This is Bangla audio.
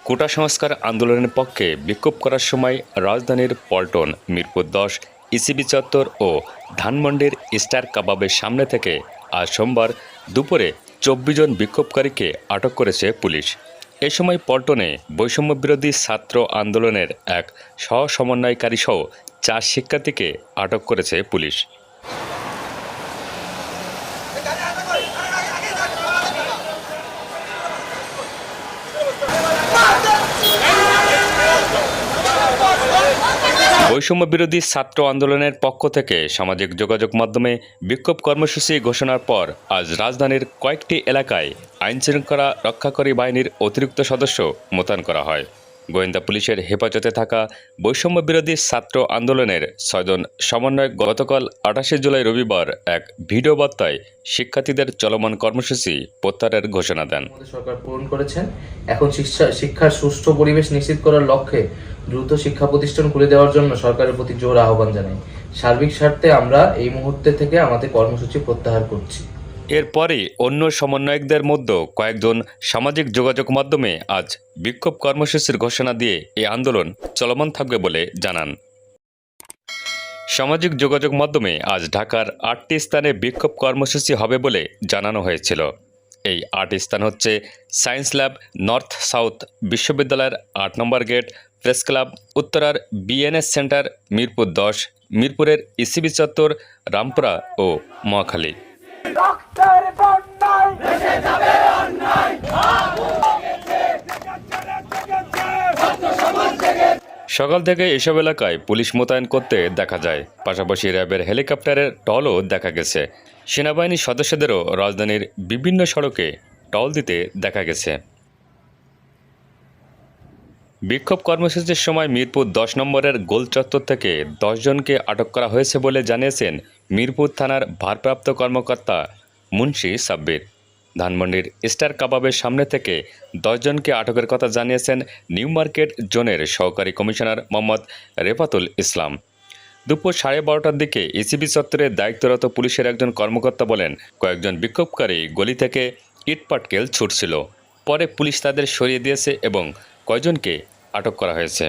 কোটা সংস্কার আন্দোলনের পক্ষে বিক্ষোভ করার সময় রাজধানীর পল্টন, মিরপুর ১০, ইসিবি চত্বর ও ধানমন্ডির স্টার কাবাবের সামনে থেকে আজ সোমবার দুপুরে ২৪ জন বিক্ষোভকারীকে আটক করেছে পুলিশ। এ সময় পল্টনে বৈষম্যবিরোধী ছাত্র আন্দোলনের এক সহ-সমন্বয়কারীসহ ৪ শিক্ষার্থীকে আটক করেছে পুলিশ। বৈষম্যবিরোধী ছাত্র আন্দোলনের পক্ষ থেকে সামাজিক যোগাযোগ মাধ্যমে বিক্ষোভ কর্মসূচি ঘোষণার পর আজ রাজধানীর কয়েকটি এলাকায় আইনশৃঙ্খলা রক্ষাকারী বাহিনীর অতিরিক্ত সদস্য মোতায়েন করা হয়। গোয়েন্দা পুলিশের হেফাজতে থাকা বৈষম্যবিরোধী ছাত্র আন্দোলনের ৬ জন সমন্বয়ক গতকাল ২৮ জুলাই রবিবার এক ভিডিও বার্তায় শিক্ষার্থীদের চলমান কর্মসূচি প্রত্যাহারের ঘোষণা দেন। সরকার পূরণ করেছেন। এখন শিক্ষার সুষ্ঠু পরিবেশ নিশ্চিত করার লক্ষ্যে দ্রুত শিক্ষা প্রতিষ্ঠান খুলে দেওয়ার জন্য সরকারের প্রতি জোর আহ্বান জানাই। সার্বিক স্বার্থে আমরা এই মুহূর্তে থেকে আমাদের কর্মসূচি প্রত্যাহার করছি। এরপরই অন্য সমন্বয়কদের মধ্যে কয়েকজন সামাজিক যোগাযোগ মাধ্যমে আজ বিক্ষোভ কর্মসূচির ঘোষণা দিয়ে এই আন্দোলন চলমান থাকবে বলে জানান। সামাজিক যোগাযোগ মাধ্যমে আজ ঢাকার ৮টি স্থানে বিক্ষোভ কর্মসূচি হবে বলে জানানো হয়েছিল। এই ৮ স্থান হচ্ছে সায়েন্স ল্যাব, নর্থ সাউথ বিশ্ববিদ্যালয়ের ৮ নম্বর গেট, প্রেস ক্লাব, উত্তরার বিএনএস সেন্টার, মিরপুর ১০, মিরপুরের ইসিবি চত্বর, রামপুরা ও মহাখালী। সকাল থেকে এসব এলাকায় পুলিশ মোতায়েন করতে দেখা যায়। পাশাপাশি র্যাবের হেলিকপ্টারের টহলও দেখা গেছে। সেনাবাহিনীর সদস্যদেরও রাজধানীর বিভিন্ন সড়কে টহল দিতে দেখা গেছে। বিক্ষোভ কর্মসূচির সময় মিরপুর ১০ নম্বরের গোল চত্বর থেকে ১০ জনকে আটক করা হয়েছে বলে জানিয়েছেন মিরপুর থানার ভারপ্রাপ্ত কর্মকর্তা মুন্সি সাব্বির। ধানমন্ডির স্টার কাবাবের সামনে থেকে ১০ জনকে আটকের কথা জানিয়েছেন নিউ মার্কেট জোনের সহকারী কমিশনার মোহাম্মদ রেফাতুল ইসলাম। দুপুর ১২:৩০টার দিকে ইসিবি চত্বরে দায়িত্বরত পুলিশের একজন কর্মকর্তা বলেন, কয়েকজন বিক্ষোভকারী গলি থেকে ইটপাটকেল ছুটছিল। পরে পুলিশ তাদের সরিয়ে দিয়েছে এবং কয়েকজনকে আটক করা হয়েছে।